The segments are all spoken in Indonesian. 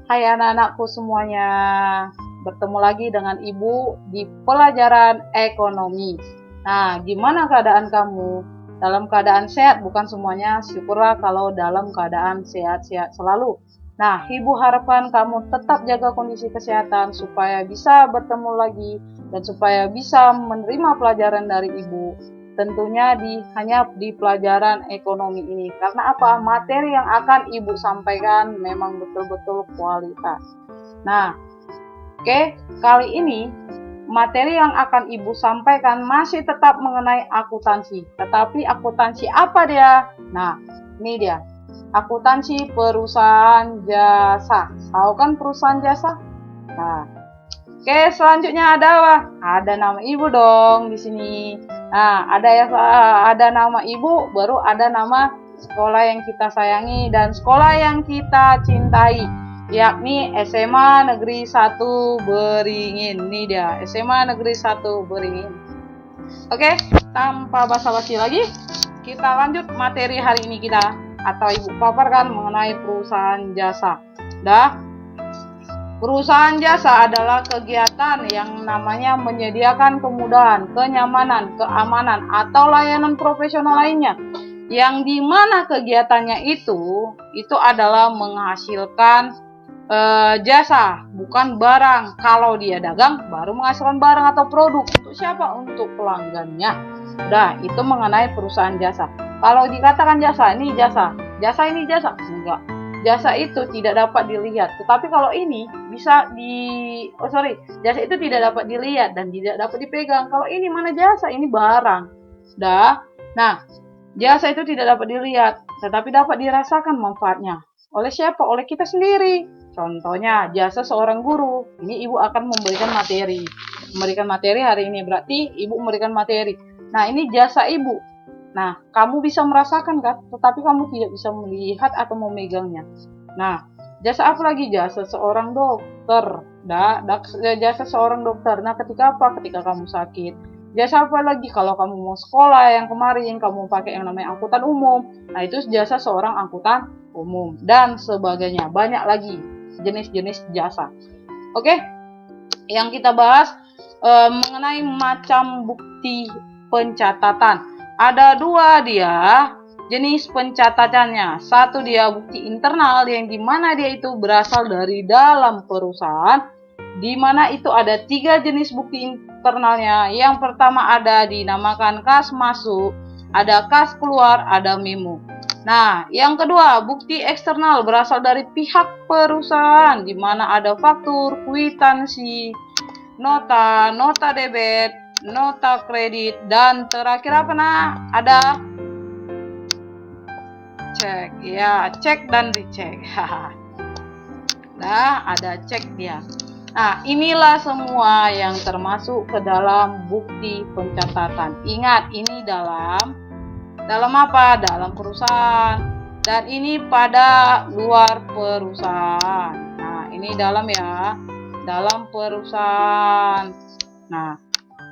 Hai anak-anakku semuanya, bertemu lagi dengan Ibu di pelajaran ekonomi. Nah, gimana keadaan kamu? Dalam keadaan sehat bukan semuanya, syukurlah kalau dalam keadaan sehat-sehat selalu. Nah, Ibu harapkan kamu tetap jaga kondisi kesehatan supaya bisa bertemu lagi dan supaya bisa menerima pelajaran dari Ibu. Tentunya hanya di pelajaran ekonomi ini. Karena apa? Materi yang akan Ibu sampaikan memang betul-betul kualitas. Nah, oke, kali ini materi yang akan Ibu sampaikan masih tetap mengenai akuntansi. Tetapi akuntansi apa dia? Nah, ini dia. Akuntansi perusahaan jasa. Tahu kan perusahaan jasa? Nah, oke, selanjutnya ada apa? Ada nama Ibu dong di sini. Nah, ada nama Ibu, baru ada nama sekolah yang kita sayangi dan sekolah yang kita cintai, yakni SMA Negeri 1 Beringin. Ini dia, SMA Negeri 1 Beringin. Oke, tanpa basa-basi lagi, kita lanjut materi hari ini kita atau Ibu paparkan mengenai perusahaan jasa. Perusahaan jasa adalah kegiatan yang namanya menyediakan kemudahan, kenyamanan, keamanan, atau layanan profesional lainnya. Yang dimana kegiatannya itu adalah menghasilkan jasa, bukan barang. Kalau dia dagang, baru menghasilkan barang atau produk. Untuk siapa? Untuk pelanggannya. Nah, itu mengenai perusahaan jasa. Kalau dikatakan jasa, ini jasa. Jasa ini jasa? Enggak. Jasa itu tidak dapat dilihat, tetapi kalau ini bisa jasa itu tidak dapat dilihat dan tidak dapat dipegang. Kalau ini mana jasa? Ini barang. Nah, jasa itu tidak dapat dilihat, tetapi dapat dirasakan manfaatnya. Oleh siapa? Oleh kita sendiri. Contohnya, jasa seorang guru. Ini Ibu akan memberikan materi. Memberikan materi hari ini, berarti Ibu memberikan materi. Nah, ini jasa Ibu. Nah, kamu bisa merasakan kan, tetapi kamu tidak bisa melihat atau memegangnya. Nah, jasa apa lagi? Jasa seorang dokter. Jasa seorang dokter. Nah, ketika apa? Ketika kamu sakit. Jasa apa lagi? Kalau kamu mau sekolah yang kemarin, kamu pakai yang namanya angkutan umum. Nah, itu jasa seorang angkutan umum. Dan sebagainya. Banyak lagi jenis-jenis jasa. Oke, yang kita bahas mengenai macam bukti pencatatan. Ada dua dia jenis pencatatannya. Satu dia bukti internal yang dimana dia itu berasal dari dalam perusahaan, dimana itu ada 3 jenis bukti internalnya. Yang pertama ada dinamakan kas masuk, ada kas keluar, ada memo. Nah, yang kedua bukti eksternal berasal dari pihak perusahaan, dimana ada faktur, kwitansi, nota debit, nota kredit, dan terakhir apa ada cek. Ya, cek dan dicek. Nah, ada cek dia. Nah, inilah semua yang termasuk ke dalam bukti pencatatan. Ingat, ini dalam apa? Dalam perusahaan. Dan ini pada luar perusahaan. Nah, ini dalam ya. Dalam perusahaan. Nah,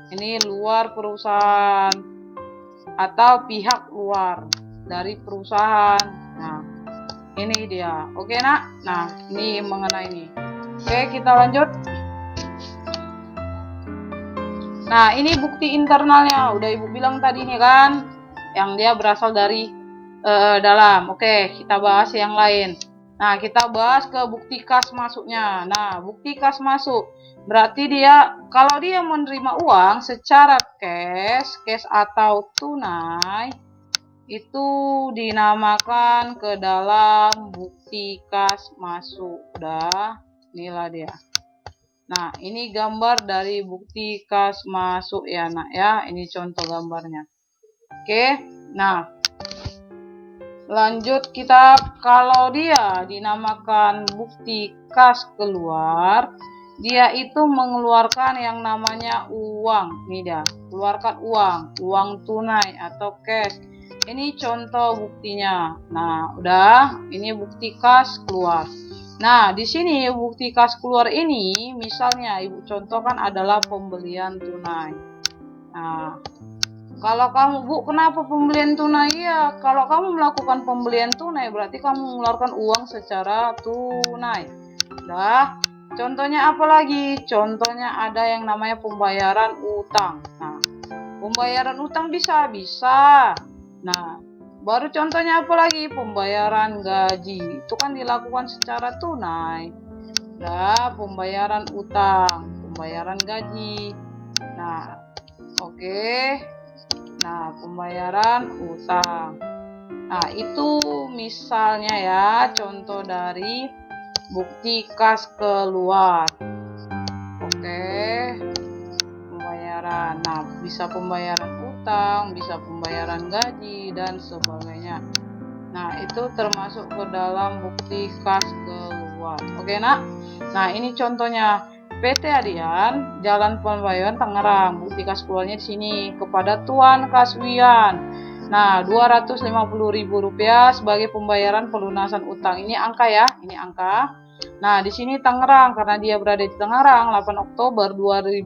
ini luar perusahaan atau pihak luar dari perusahaan. Nah, ini dia. Oke, Nak? Nah, ini mengenai ini. Oke, kita lanjut. Nah, ini bukti internalnya. Udah Ibu bilang tadi nih kan, yang dia berasal dari dalam. Oke, kita bahas yang lain. Nah, kita bahas ke bukti kas masuknya. Nah, bukti kas masuk berarti dia kalau dia menerima uang secara cash atau tunai, itu dinamakan ke dalam bukti kas masuk. Inilah dia. Nah, ini gambar dari bukti kas masuk ya, Nak ya. Ini contoh gambarnya. Oke. Nah, lanjut kita, kalau dia dinamakan bukti kas keluar, dia itu mengeluarkan yang namanya uang. Ini dia, keluarkan uang tunai atau cash. Ini contoh buktinya. Nah, udah, ini bukti kas keluar. Nah, di sini bukti kas keluar ini, misalnya Ibu contohkan adalah pembelian tunai. Nah, kalau kamu, Bu, kenapa pembelian tunai? Ya, kalau kamu melakukan pembelian tunai, berarti kamu mengeluarkan uang secara tunai. Nah, contohnya apa lagi? Contohnya ada yang namanya pembayaran utang. Nah, pembayaran utang bisa. Nah, baru contohnya apa lagi? Pembayaran gaji. Itu kan dilakukan secara tunai. Nah, pembayaran utang, pembayaran gaji. Nah, oke. Nah, pembayaran utang. Nah, itu misalnya ya, contoh dari bukti kas keluar. Oke, pembayaran. Nah, bisa pembayaran utang, bisa pembayaran gaji, dan sebagainya. Nah, itu termasuk ke dalam bukti kas keluar. Oke, nak? Nah, ini contohnya. PT Adian, Jalan Pembayaran Tangerang. Bukti kas keluarnya di sini kepada Tuan Kaswian. Nah, Rp250.000 sebagai pembayaran pelunasan utang. Ini angka ya, ini angka. Nah, di sini Tangerang karena dia berada di Tangerang, 8 Oktober 2000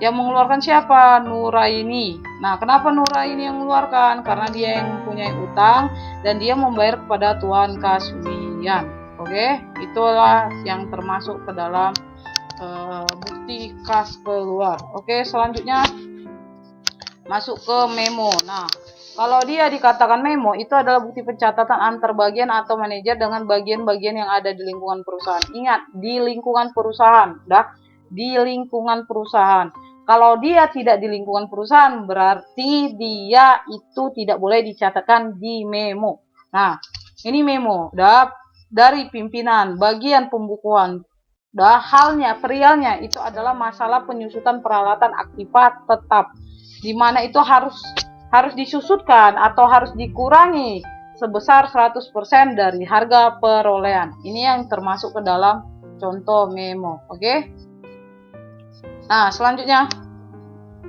yang mengeluarkan siapa? Nuraini. Nah, kenapa Nuraini yang mengeluarkan? Karena dia yang mempunyai utang dan dia membayar kepada Tuan Kaswian. Oke, itulah yang termasuk ke dalam bukti kas keluar. Oke, selanjutnya masuk ke memo. Nah, kalau dia dikatakan memo, itu adalah bukti pencatatan antar bagian atau manajer dengan bagian-bagian yang ada di lingkungan perusahaan. Ingat, di lingkungan perusahaan, di lingkungan perusahaan. Kalau dia tidak di lingkungan perusahaan, berarti dia itu tidak boleh dicatatkan di memo. Nah, ini memo, dari pimpinan, bagian pembukuan. Halnya, perialnya itu adalah masalah penyusutan peralatan aktifat tetap, di mana itu harus disusutkan atau harus dikurangi sebesar 100% dari harga perolehan. Ini yang termasuk ke dalam contoh memo. Oke? Nah, selanjutnya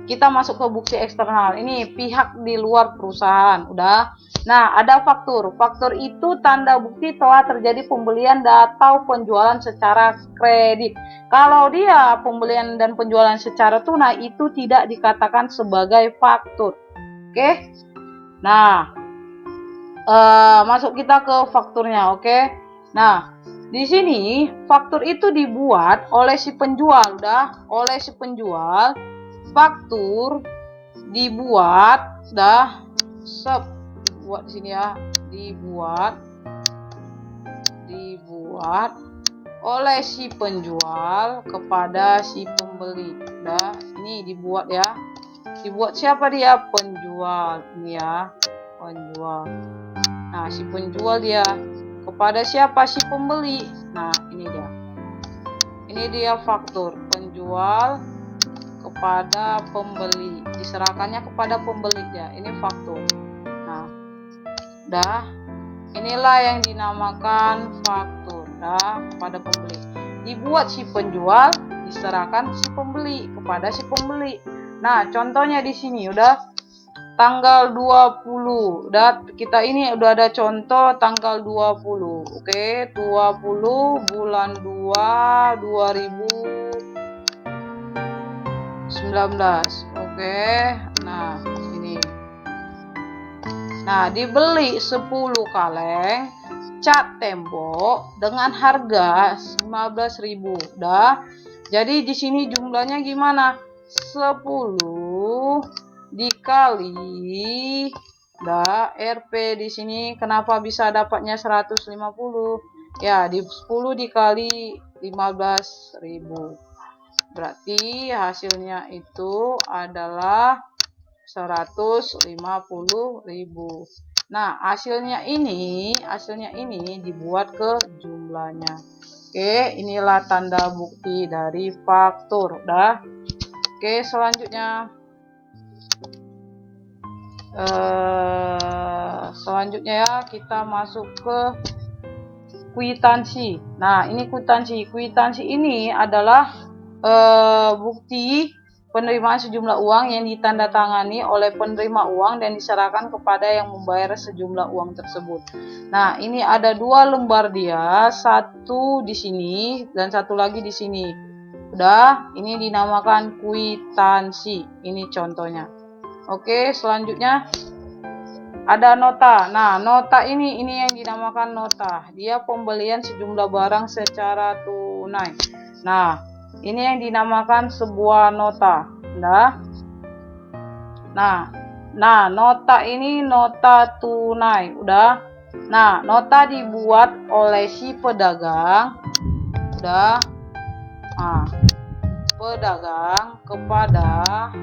kita masuk ke bukti eksternal. Ini pihak di luar perusahaan. Udah. Nah, ada faktur. Faktur itu tanda bukti telah terjadi pembelian atau penjualan secara kredit. Kalau dia pembelian dan penjualan secara tunai, itu tidak dikatakan sebagai faktur. Oke? Nah, masuk kita ke fakturnya. Oke? Nah, di sini faktur itu dibuat oleh si penjual. Oleh si penjual. Faktur dibuat dibuat di sini ya, dibuat oleh si penjual kepada si pembeli. Ini dibuat ya. Dibuat siapa dia? Penjual. Ini ya, penjual. Nah, si penjual dia kepada siapa? Si pembeli. Nah, ini dia. Ini dia faktur penjual kepada pembeli, diserahkannya kepada pembeli ya. Ini faktur. Nah, inilah yang dinamakan faktur kepada pembeli. Dibuat si penjual, diserahkan si pembeli kepada si pembeli. Nah, contohnya di sini udah tanggal 20. Kita ini udah ada contoh tanggal 20. Oke, 20 bulan 2 2019. Oke. Nah, ini. Nah, dibeli 10 kaleng cat tembok dengan harga 15.000. Jadi di sini jumlahnya gimana? 10 dikali RP di sini. Kenapa bisa dapatnya 150? Ya, di 10 dikali 15.000. Berarti hasilnya itu adalah 150.000. Nah, hasilnya ini dibuat ke jumlahnya. Oke, inilah tanda bukti dari faktur. Oke, selanjutnya ya, kita masuk ke kwitansi. Nah, ini kwitansi. Kwitansi ini adalah bukti penerimaan sejumlah uang yang ditandatangani oleh penerima uang dan diserahkan kepada yang membayar sejumlah uang tersebut. Nah, ini ada 2 lembar dia, satu di sini dan satu lagi di sini. Udah, ini dinamakan kwitansi. Ini contohnya. Oke, selanjutnya ada nota. Nah, nota ini yang dinamakan nota. Dia pembelian sejumlah barang secara tunai. Nah, ini yang dinamakan sebuah nota. Nah, nota ini nota tunai. Udah. Nah, nota dibuat oleh si pedagang. Udah. Nah, pedagang kepada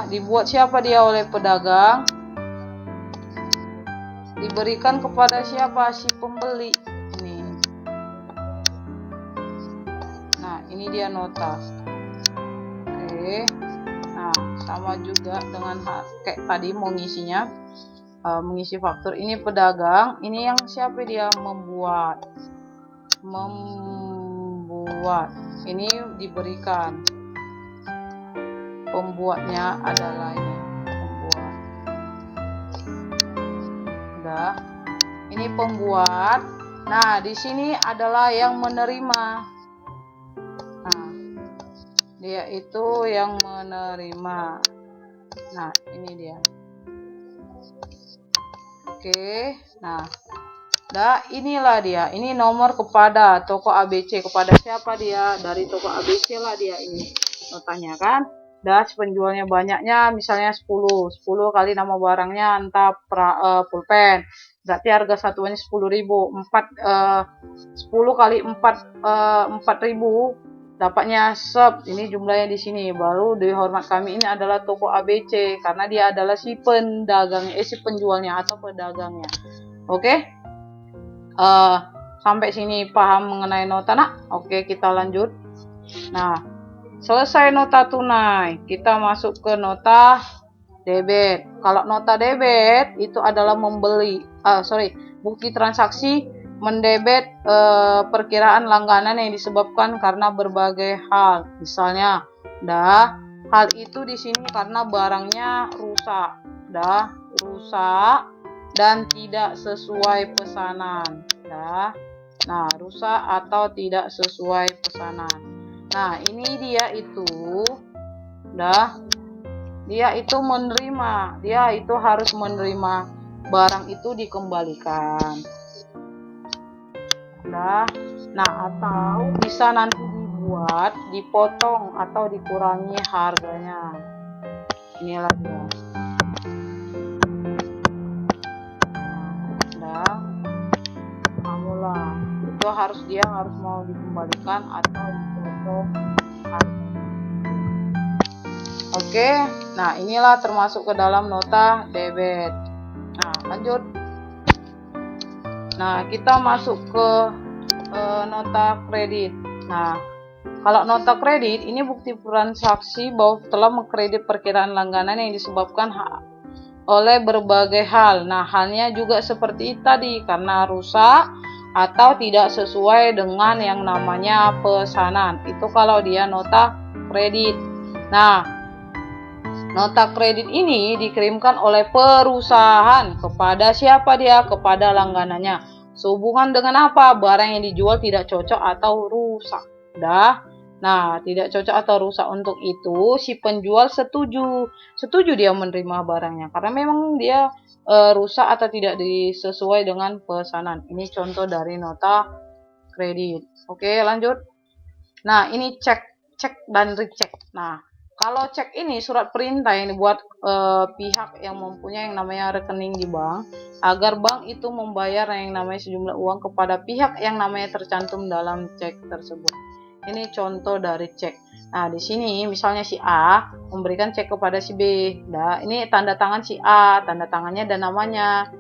dibuat siapa dia oleh pedagang, diberikan kepada siapa, si pembeli ini. Nah, ini dia nota. Oke. Nah, sama juga dengan kayak tadi mau ngisinya, mengisi faktur. Ini pedagang, ini yang siapa dia, membuat. Ini diberikan. Pembuatnya adalah ini, pembuat. Udah. Ini pembuat. Nah, di sini adalah yang menerima. Nah, dia itu yang menerima. Nah, ini dia. Oke. Nah, inilah dia. Ini nomor kepada toko ABC. Kepada siapa dia? Dari toko ABC lah dia ini notanya kan. Penjualnya banyaknya misalnya 10 kali nama barangnya entah pulpen, berarti harga satuannya 10.000. 10 kali 4.000 dapatnya ini jumlahnya di sini. Baru dihormat kami ini adalah toko ABC karena dia adalah si pedagangnya, si penjualnya atau pedagangnya. Oke. Sampai sini paham mengenai nota, nak? Oke, kita lanjut. Nah, selesai nota tunai, kita masuk ke nota debit. Kalau nota debit itu adalah bukti transaksi mendebet perkiraan langganan yang disebabkan karena berbagai hal. Misalnya, hal itu di sini karena barangnya rusak, dan tidak sesuai pesanan. Nah, rusak atau tidak sesuai pesanan. Nah, ini dia itu menerima. Dia itu harus menerima barang itu dikembalikan. Nah, atau bisa nanti dibuat, dipotong atau dikurangi harganya. Inilah dia. Itu harus mau dikembalikan atau dipotong. Oke, nah inilah termasuk ke dalam nota debit. Nah, lanjut. Nah, kita masuk ke nota kredit. Nah, kalau nota kredit ini bukti transaksi bahwa telah mengkredit perkiraan langganan yang disebabkan oleh berbagai hal. Nah, halnya juga seperti tadi karena rusak atau tidak sesuai dengan yang namanya pesanan. Itu kalau dia nota kredit. Nah, nota kredit ini dikirimkan oleh perusahaan kepada siapa dia? Kepada langganannya. Sehubungan dengan apa? Barang yang dijual tidak cocok atau rusak. Nah, tidak cocok atau rusak, untuk itu si penjual setuju dia menerima barangnya karena memang dia rusak atau tidak sesuai dengan pesanan. Ini contoh dari nota kredit. Oke, lanjut. Nah, ini cek dan recheck. Nah, kalau cek ini surat perintah yang dibuat pihak yang mempunyai yang namanya rekening di bank agar bank itu membayar yang namanya sejumlah uang kepada pihak yang namanya tercantum dalam cek tersebut. Ini contoh dari cek. Nah, di sini misalnya si A memberikan cek kepada si B. Ini tanda tangan si A, tanda tangannya dan namanya.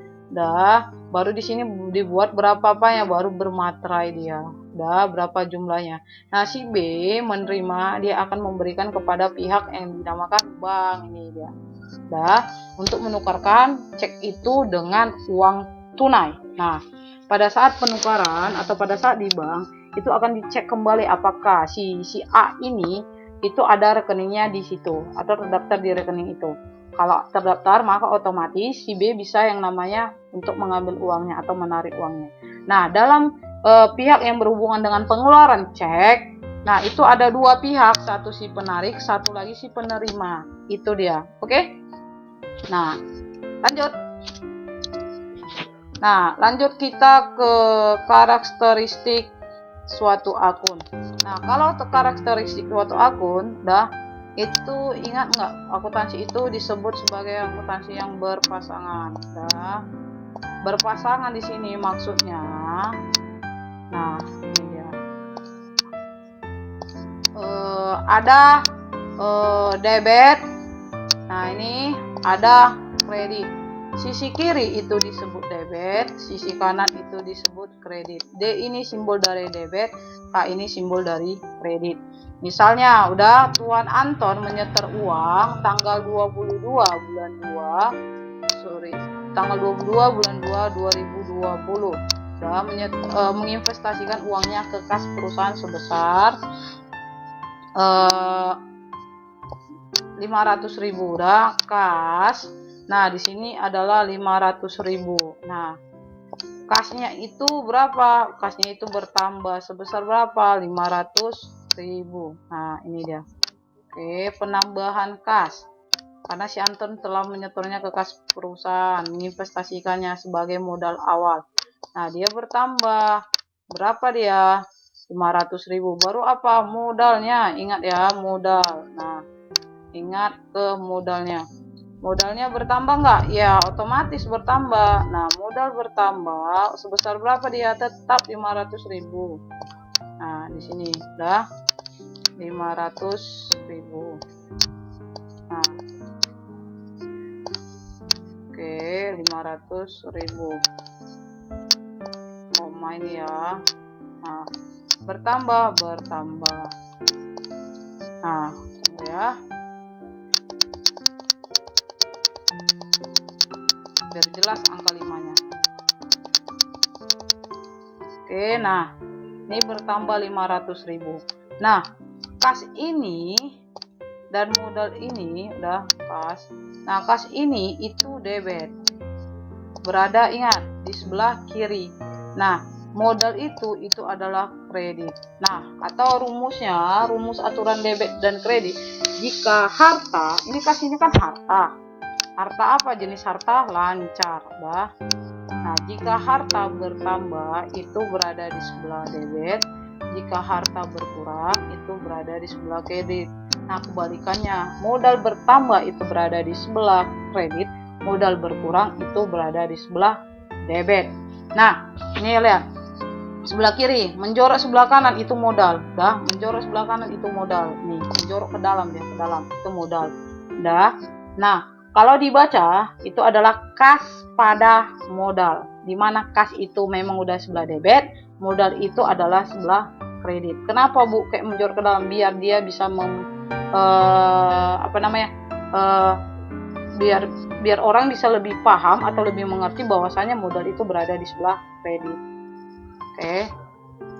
Baru di sini dibuat berapa apanya, baru bermaterai dia. Berapa jumlahnya. Nah, si B menerima, dia akan memberikan kepada pihak yang dinamakan bank ini dia. Untuk menukarkan cek itu dengan uang tunai. Nah, pada saat penukaran atau pada saat di bank itu akan dicek kembali apakah si A ini itu ada rekeningnya di situ atau terdaftar di rekening itu. Kalau terdaftar, maka otomatis si B bisa yang namanya untuk mengambil uangnya atau menarik uangnya. Nah, dalam pihak yang berhubungan dengan pengeluaran cek, Nah, itu ada dua pihak, satu si penarik, satu lagi si penerima. Itu dia. Oke? Nah, lanjut. Nah, lanjut kita ke karakteristik suatu akun. Nah, kalau karakteristik suatu akun, itu ingat nggak, akuntansi itu disebut sebagai akuntansi yang berpasangan. Berpasangan di sini maksudnya. Nah, ini dia. Ada debit. Nah, ini ada kredit. Sisi kiri itu disebut debit, sisi kanan itu disebut kredit. D ini simbol dari debit, K ini simbol dari kredit. Misalnya, udah Tuan Anton menyetor uang tanggal 22 bulan 2, tanggal 22 bulan 2 2020. Udah menginvestasikan uangnya ke kas perusahaan sebesar 500.000, udah kas. Nah, di sini adalah 500.000. Nah, kasnya itu berapa? Kasnya itu bertambah sebesar berapa? 500.000. Nah, ini dia. Oke, penambahan kas. Karena si Anton telah menyetornya ke kas perusahaan, menginvestasikannya sebagai modal awal. Nah, dia bertambah. Berapa dia? 500.000. Baru apa? Modalnya. Ingat ya, modal. Nah, ingat ke modalnya. Modalnya bertambah nggak? Ya, otomatis bertambah. Nah, modal bertambah sebesar berapa dia? Tetap 500.000. Nah, di sini udah 500.000. Nah, oke, 500.000. Koma ini ya. Nah, bertambah. Nah, ya. Biar jelas angka 5-nya. Oke, nah ini bertambah 500.000. Nah, kas ini dan modal ini udah kas. Nah, kas ini itu debit, berada, ingat, di sebelah kiri. Nah, modal itu adalah kredit. Nah, atau rumusnya, rumus aturan debit dan kredit, jika harta, ini kas ini kan harta. Harta apa? Jenis harta lancar. Nah, jika harta bertambah itu berada di sebelah debit, jika harta berkurang itu berada di sebelah kredit. Nah, kebalikannya, modal bertambah itu berada di sebelah kredit, modal berkurang itu berada di sebelah debit. Nah, ini lihat. Sebelah kiri, menjorok sebelah kanan itu modal. Menjorok sebelah kanan itu modal. Nih, menjorok ke dalam ya, ke dalam itu modal. Nah, kalau dibaca itu adalah kas pada modal, di mana kas itu memang udah sebelah debit, modal itu adalah sebelah kredit. Kenapa Bu kayak menjorok ke dalam? Biar dia bisa biar orang bisa lebih paham atau lebih mengerti bahwasanya modal itu berada di sebelah kredit. Oke,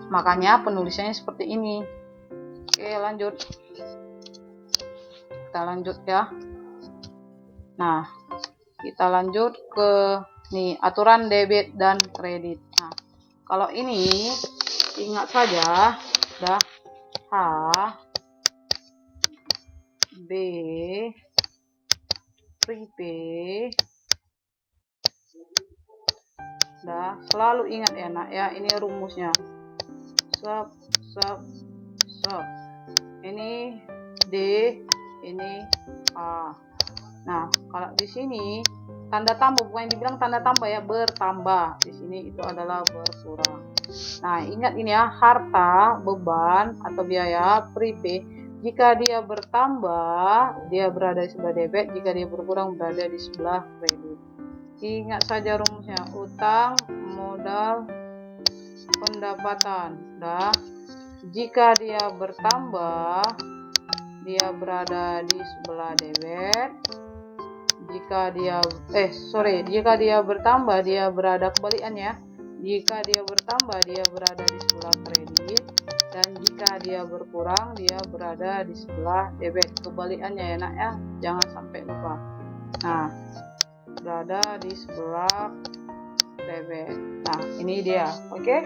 makanya penulisannya seperti ini. Oke, lanjut. Kita lanjut ya. Nah, kita lanjut ke nih aturan debit dan kredit. Nah, kalau ini ingat saja, H, B, prepay. Selalu ingat ya nak ya, ini rumusnya. Sub. Ini D, ini A. Nah, kalau di sini tanda tambah, bukan dibilang tanda tambah ya, bertambah. Di sini itu adalah berkurang. Nah, ingat ini ya, harta, beban atau biaya prepay, jika dia bertambah, dia berada di sebelah debit, jika dia berkurang berada di sebelah kredit. Ingat saja rumusnya, utang, modal, pendapatan. Jika dia bertambah, dia berada di sebelah debit. Jika dia bertambah, dia berada kebalikannya. Jika dia bertambah, dia berada di sebelah kredit, dan jika dia berkurang, dia berada di sebelah debit. Kebalikannya ya nak ya, jangan sampai lupa. Nah, berada di sebelah debit. Nah, ini dia. Oke?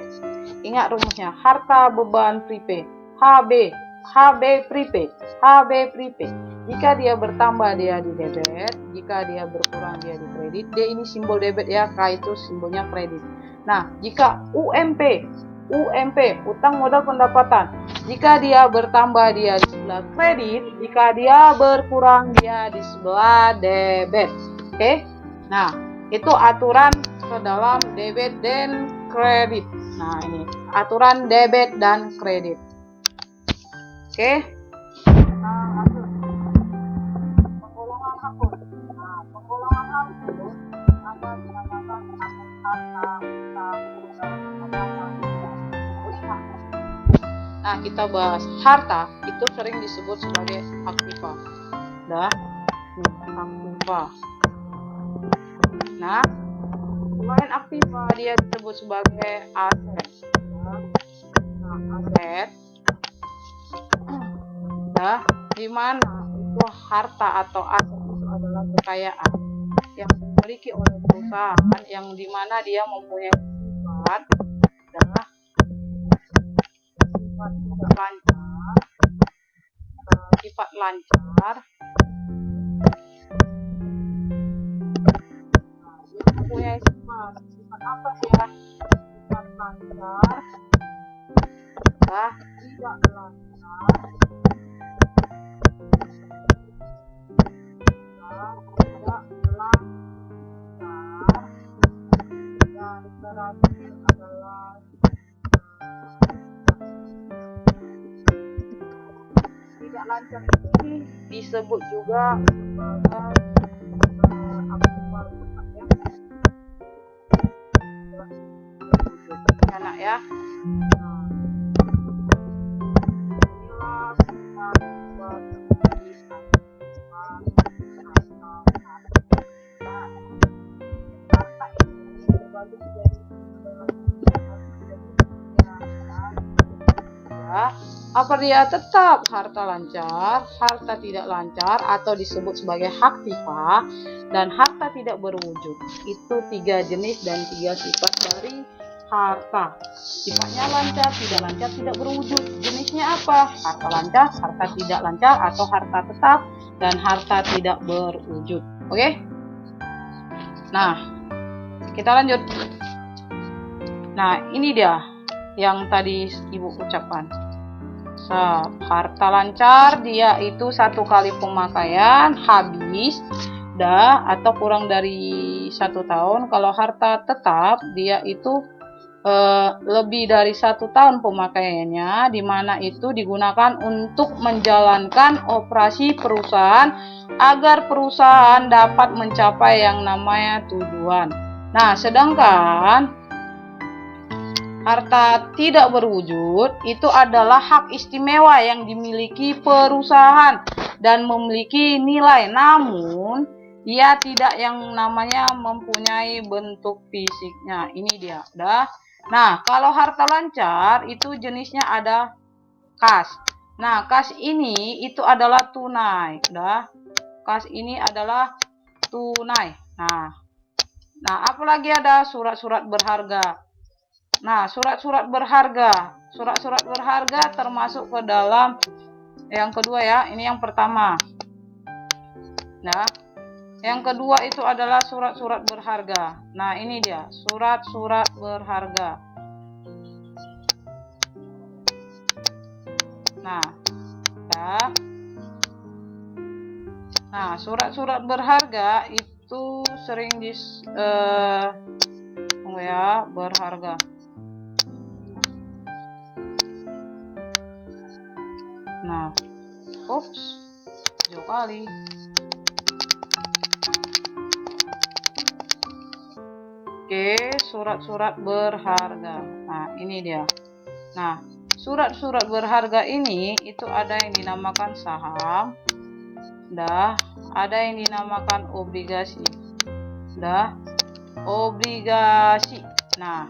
Ingat rumusnya, harta, beban, prepay. HB prepaid. HB prepaid. Jika dia bertambah dia di debit, jika dia berkurang dia di kredit. D ini simbol debit ya, K itu simbolnya kredit. Nah, jika UMP, utang modal pendapatan. Jika dia bertambah dia di sebelah kredit, jika dia berkurang dia di sebelah debit. Oke? Nah, itu aturan ke dalam debit dan kredit. Nah, ini aturan debit dan kredit. Oke? Nah, penggolongan akun. Nah, penggolongan akun ada dinamakan akun harta, utang, nah, kita bahas harta itu sering disebut sebagai aktiva. Dah, aktiva. Nah, selain aktiva dia disebut sebagai aset. Nah, aset. Nah, di mana itu harta atau aset itu adalah kekayaan yang dimiliki oleh perusahaan yang dimana dia mempunyai sifat tidak lancar, sifat lancar. Nah, dia mempunyai sifat apa ya? Sifat lancar, tidak lancar, tidak lancar, dan terakhir adalah tidak lancar. Ini disebut juga sebagai aktiva anak ya. Apa dia tetap harta lancar, harta tidak lancar, atau disebut sebagai haktiva, dan harta tidak berwujud. Itu 3 jenis dan 3 sifat dari harta. Sifatnya lancar, tidak lancar, tidak berwujud. Jenisnya apa? Harta lancar, harta tidak lancar, atau harta tetap, dan harta tidak berwujud. Oke? Nah, kita lanjut. Nah, ini dia yang tadi Ibu ucapkan. Harta lancar dia itu 1 kali pemakaian habis atau kurang dari 1 tahun. Kalau harta tetap dia itu lebih dari 1 tahun pemakaiannya, di mana itu digunakan untuk menjalankan operasi perusahaan agar perusahaan dapat mencapai yang namanya tujuan. Nah, sedangkan harta tidak berwujud itu adalah hak istimewa yang dimiliki perusahaan dan memiliki nilai, namun ia tidak yang namanya mempunyai bentuk fisiknya. Ini dia, udah. Nah, kalau harta lancar itu jenisnya ada kas. Nah, kas ini itu adalah tunai, udah. Kas ini adalah tunai. Nah, apalagi ada surat-surat berharga. Nah, surat-surat berharga termasuk ke dalam yang kedua ya. Ini yang pertama. Nah, yang kedua itu adalah surat-surat berharga. Nah, ini dia, surat-surat berharga. Nah, surat-surat berharga itu sering berharga. Nah, jauh kali. Oke, surat-surat berharga. Nah, ini dia. Nah, surat-surat berharga ini itu ada yang dinamakan saham, ada yang dinamakan obligasi, obligasi. Nah,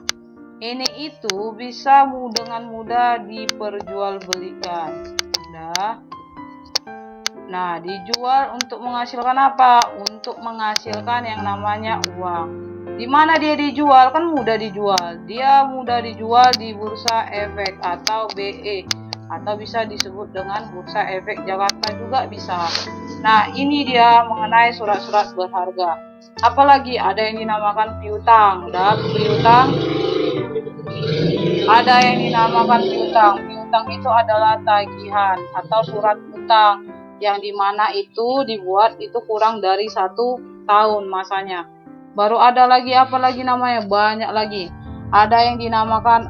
ini itu bisa dengan mudah diperjualbelikan. Nah, dijual untuk menghasilkan apa? Untuk menghasilkan yang namanya uang. Di mana dia dijual? Kan mudah dijual. Dia mudah dijual di bursa efek atau BE, atau bisa disebut dengan Bursa Efek Jakarta juga bisa. Nah, ini dia mengenai surat-surat berharga. Apalagi ada yang dinamakan piutang. Piutang, ada yang dinamakan piutang. Piutang itu adalah tagihan atau surat utang yang dimana itu dibuat itu kurang dari 1 tahun masanya. Baru ada lagi apa lagi namanya, banyak lagi. Ada yang dinamakan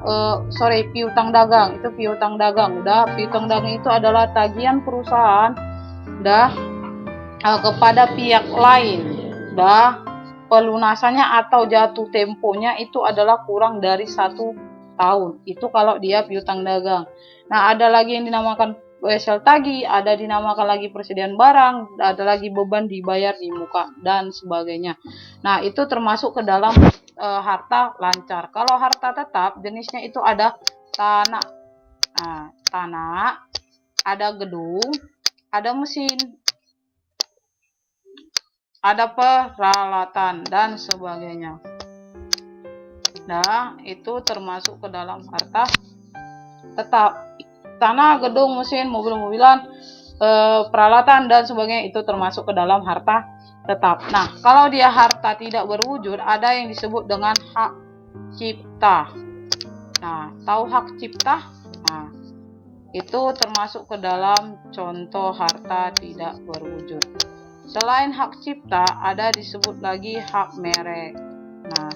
piutang dagang. Itu piutang dagang. Piutang dagang itu adalah tagihan perusahaan kepada pihak lain. Pelunasannya atau jatuh temponya itu adalah kurang dari 1 tahun. Itu kalau dia piutang dagang. Nah, ada lagi yang dinamakan wesel tagih, ada dinamakan lagi persediaan barang, ada lagi beban dibayar di muka dan sebagainya. Nah, itu termasuk ke dalam harta lancar. Kalau harta tetap jenisnya itu ada tanah. Nah, tanah, ada gedung, ada mesin, ada peralatan dan sebagainya. Nah, itu termasuk ke dalam harta tetap. Tanah, gedung, mesin, mobil-mobilan, peralatan dan sebagainya itu termasuk ke dalam harta tetap. Nah, kalau dia harta tidak berwujud, ada yang disebut dengan hak cipta. Nah, tahu hak cipta? Nah, itu termasuk ke dalam contoh harta tidak berwujud. Selain hak cipta, ada disebut lagi hak merek. Nah,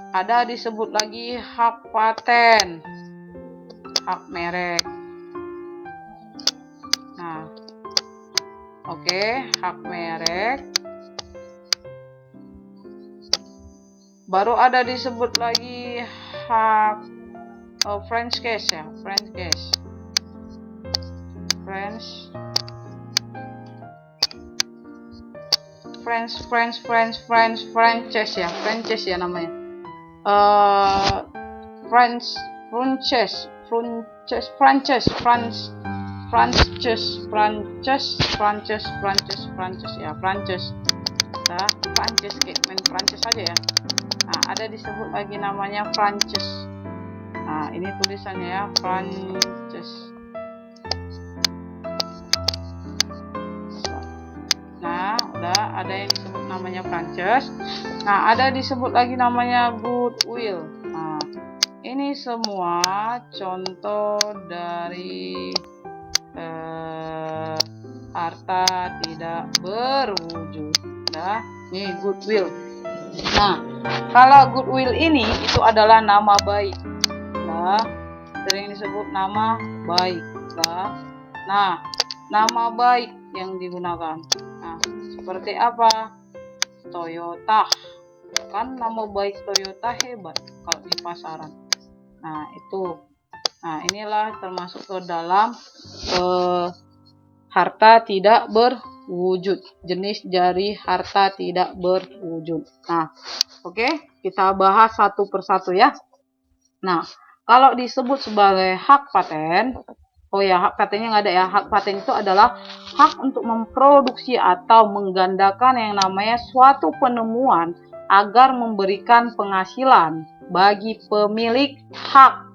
ada disebut lagi hak paten, hak merek. Nah, oke, hak merek. Baru ada disebut lagi hak franchise ya, franchise. Franchise ya, franchise ya namanya. Franchise ya, Prancis. Nah, Prancis kayak main Prancis aja ya. Nah, ada disebut lagi namanya Prancis. Nah, ini tulisannya ya, Prancis. Nah, udah ada yang disebut namanya Prancis. Nah, ada disebut lagi namanya goodwill. Nah, ini semua contoh dari harta tidak berwujud. Nah, nih goodwill. Nah, kalau goodwill ini itu adalah nama baik. Nah, sering disebut nama baik. Nah, nama baik yang digunakan. Nah, seperti apa? Toyota. Kan nama baik Toyota hebat kalau di pasaran. Nah, itu. Nah, inilah termasuk ke dalam harta tidak berwujud. Jenis dari harta tidak berwujud. Nah, oke, kita bahas satu persatu ya. Nah, kalau disebut sebagai hak paten, oh ya, hak patennya nggak ada ya. Hak paten itu adalah hak untuk memproduksi atau menggandakan yang namanya suatu penemuan agar memberikan penghasilan bagi pemilik hak.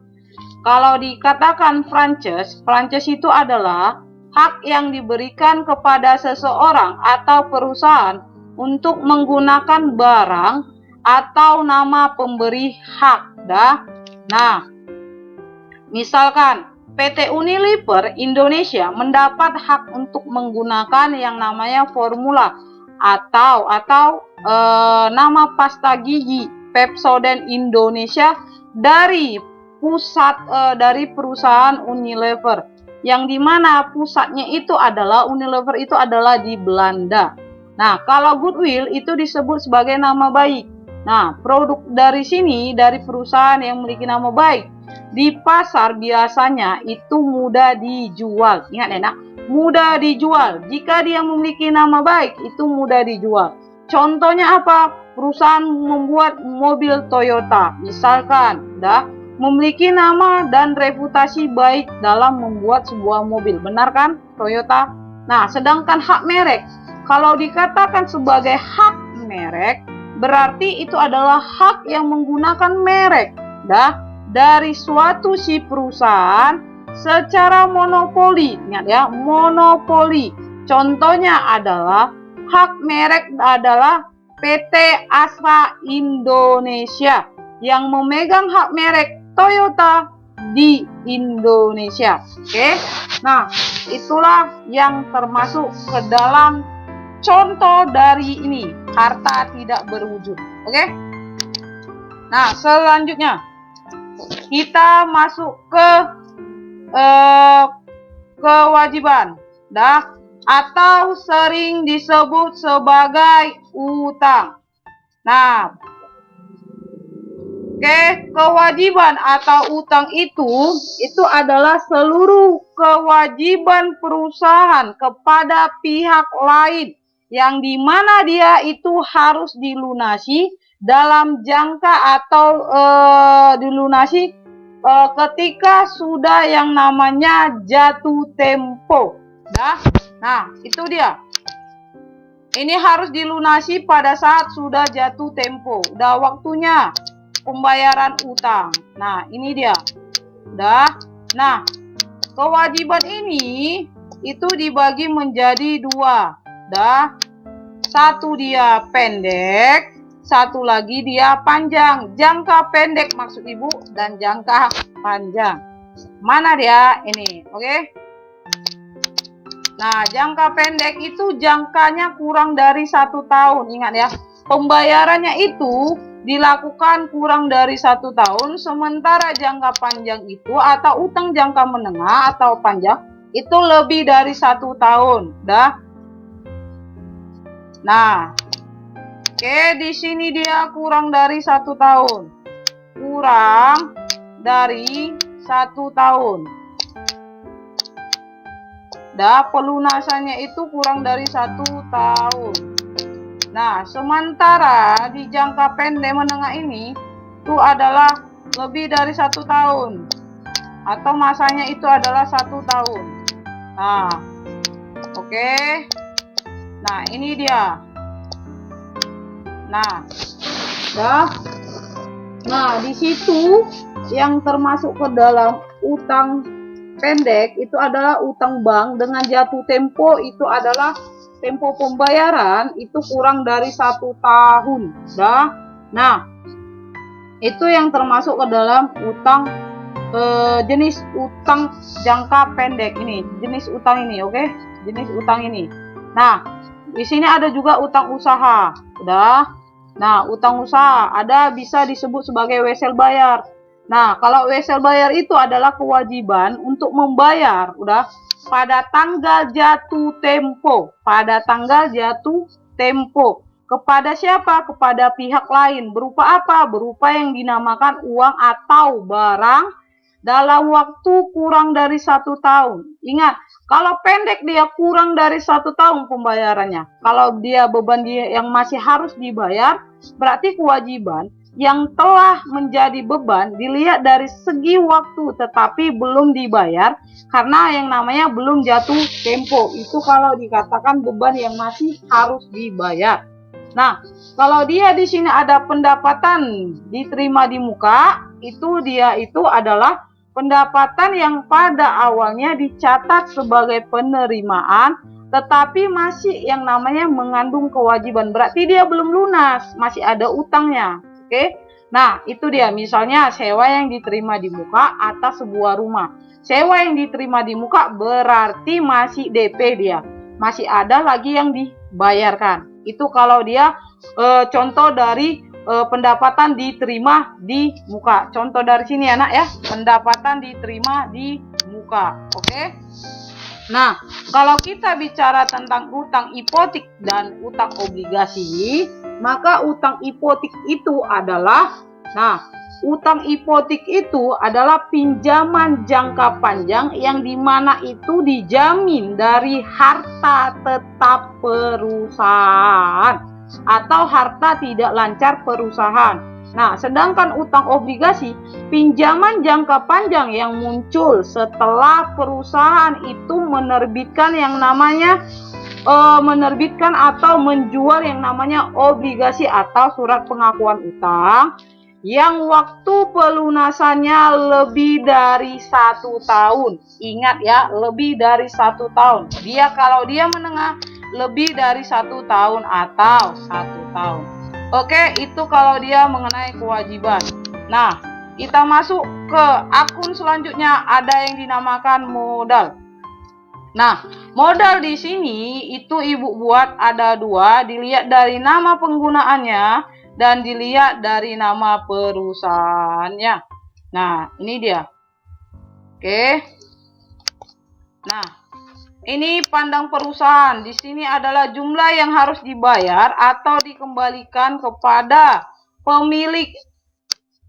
Kalau dikatakan franchise itu adalah hak yang diberikan kepada seseorang atau perusahaan untuk menggunakan barang atau nama pemberi hak. Nah, misalkan PT Unilever Indonesia mendapat hak untuk menggunakan yang namanya formula atau nama pasta gigi Pepsodent Indonesia dari perusahaan Unilever, yang dimana pusatnya itu adalah Unilever itu adalah di Belanda. Nah, kalau goodwill itu disebut sebagai nama baik. Nah, produk dari sini dari perusahaan yang memiliki nama baik di pasar biasanya itu mudah dijual. Ingat ya, nak, mudah dijual. Jika dia memiliki nama baik itu mudah dijual. Contohnya apa? Perusahaan membuat mobil Toyota, misalkan, memiliki nama dan reputasi baik dalam membuat sebuah mobil. Benar kan, Toyota? Nah, sedangkan hak merek, kalau dikatakan sebagai hak merek, berarti itu adalah hak yang menggunakan merek dari suatu si perusahaan secara monopoli. Ingat ya, monopoli. Contohnya adalah hak merek adalah PT Astra Indonesia yang memegang hak merek Toyota di Indonesia. Oke. Nah, itulah yang termasuk ke dalam contoh dari ini, harta tidak berwujud. Oke. Nah, selanjutnya kita masuk ke kewajiban, atau sering disebut sebagai utang. Nah, kewajiban atau utang itu adalah seluruh kewajiban perusahaan kepada pihak lain yang dimana dia itu harus dilunasi dalam jangka atau dilunasi ketika sudah yang namanya jatuh tempo. Nah, itu dia. Ini harus dilunasi pada saat sudah jatuh tempo. Udah waktunya pembayaran utang. Nah, ini dia. Nah, kewajiban ini itu dibagi menjadi dua. Satu dia pendek, satu lagi dia panjang. Jangka pendek maksud ibu dan jangka panjang. Mana dia? Ini, oke? Nah, jangka pendek itu jangkanya kurang dari 1 tahun. Ingat ya, pembayarannya itu dilakukan kurang dari 1 tahun. Sementara jangka panjang itu atau utang jangka menengah atau panjang itu lebih dari 1 tahun. Nah, oke, di sini dia kurang dari 1 tahun. Kurang dari 1 tahun. Pelunasannya itu kurang dari 1 tahun. Nah, sementara di jangka pendek menengah ini itu adalah lebih dari 1 tahun. Atau masanya itu adalah 1 tahun. Nah, oke. Nah, ini dia. Nah, di situ yang termasuk ke dalam utang pendek itu adalah utang bank dengan jatuh tempo itu adalah tempo pembayaran itu kurang dari 1 tahun. Nah, itu yang termasuk ke dalam utang jenis utang jangka pendek ini, jenis utang ini, oke? Jenis utang ini. Nah, di sini ada juga utang usaha. Nah, utang usaha ada bisa disebut sebagai wesel bayar. Nah, kalau wesel bayar itu adalah kewajiban untuk membayar pada tanggal jatuh tempo. Pada tanggal jatuh tempo. Kepada siapa? Kepada pihak lain. Berupa apa? Berupa yang dinamakan uang atau barang dalam waktu kurang dari 1 tahun. Ingat, kalau pendek dia kurang dari 1 tahun pembayarannya. Kalau dia beban dia yang masih harus dibayar, berarti kewajiban yang telah menjadi beban dilihat dari segi waktu tetapi belum dibayar karena yang namanya belum jatuh tempo. Itu kalau dikatakan beban yang masih harus dibayar. Nah, kalau dia di sini ada pendapatan diterima di muka, itu dia itu adalah pendapatan yang pada awalnya dicatat sebagai penerimaan tetapi masih yang namanya mengandung kewajiban. Berarti dia belum lunas, masih ada utangnya. Oke. Nah, itu dia. Misalnya sewa yang diterima di muka atas sebuah rumah. Sewa yang diterima di muka berarti masih DP dia. Masih ada lagi yang dibayarkan. Itu kalau dia contoh dari pendapatan diterima di muka. Contoh dari sini ya, Nak ya. Pendapatan diterima di muka. Oke. Nah, kalau kita bicara tentang utang hipotek dan utang obligasi, maka utang hipotek itu adalah utang hipotek itu adalah pinjaman jangka panjang yang dimana itu dijamin dari harta tetap perusahaan atau harta tidak lancar perusahaan. Nah, sedangkan utang obligasi, pinjaman jangka panjang yang muncul setelah perusahaan itu menerbitkan yang namanya menerbitkan atau menjual yang namanya obligasi atau surat pengakuan utang yang waktu pelunasannya lebih dari 1 tahun. Ingat ya, lebih dari 1 tahun. Kalau dia menengah lebih dari 1 tahun atau 1 tahun. Oke, itu kalau dia mengenai kewajiban. Nah, kita masuk ke akun selanjutnya, ada yang dinamakan modal. Nah, modal di sini itu ibu buat ada 2, dilihat dari nama penggunaannya dan dilihat dari nama perusahaannya. Nah, ini dia. Oke. Nah, ini pandang perusahaan. Di sini adalah jumlah yang harus dibayar atau dikembalikan kepada pemilik.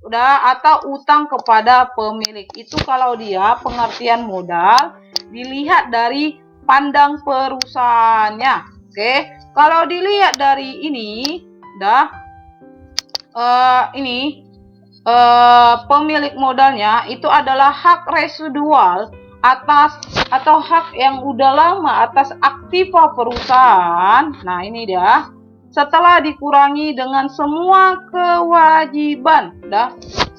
Atau utang kepada pemilik. Itu kalau dia pengertian modal dilihat dari pandang perusahaannya. Oke. Kalau dilihat dari ini, pemilik modalnya itu adalah hak residual atas atau hak yang udah lama atas aktiva perusahaan. Nah, ini dia. Setelah dikurangi dengan semua kewajiban,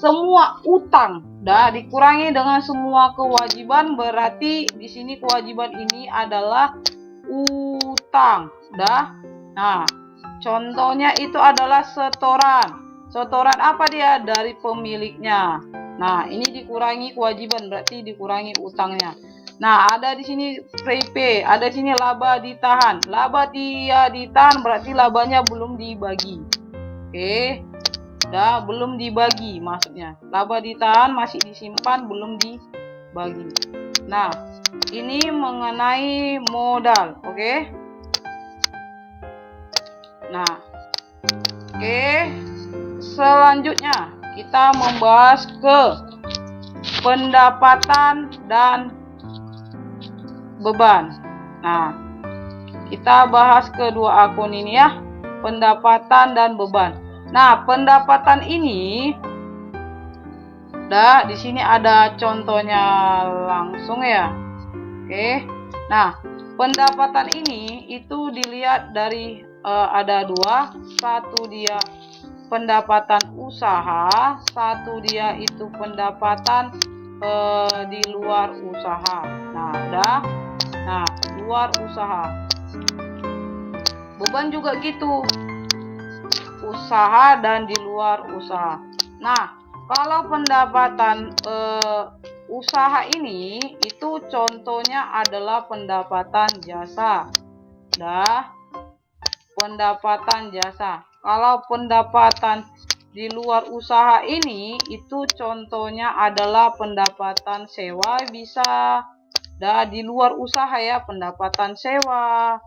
semua utang, dikurangi dengan semua kewajiban, berarti di sini kewajiban ini adalah utang, Nah, contohnya itu adalah setoran. Setoran apa dia? Dari pemiliknya. Nah, ini dikurangi kewajiban, berarti dikurangi utangnya. Nah, ada di sini prepay, ada di sini laba ditahan. Laba dia ditahan berarti labanya belum dibagi. Oke. Belum dibagi maksudnya. Laba ditahan masih disimpan, belum dibagi. Nah, ini mengenai modal, oke? Nah, oke. Selanjutnya kita membahas ke pendapatan dan beban. Nah, kita bahas kedua akun ini ya, pendapatan dan beban. Nah, pendapatan ini, di sini ada contohnya langsung ya. Oke. Nah, pendapatan ini itu dilihat dari ada 2, satu dia pendapatan usaha, satu dia itu pendapatan di luar usaha. Nah, luar usaha. Beban juga gitu, usaha dan di luar usaha. Nah, kalau pendapatan usaha ini itu contohnya adalah pendapatan jasa. Pendapatan jasa. Kalau pendapatan di luar usaha ini itu contohnya adalah pendapatan sewa, bisa di luar usaha ya, pendapatan sewa.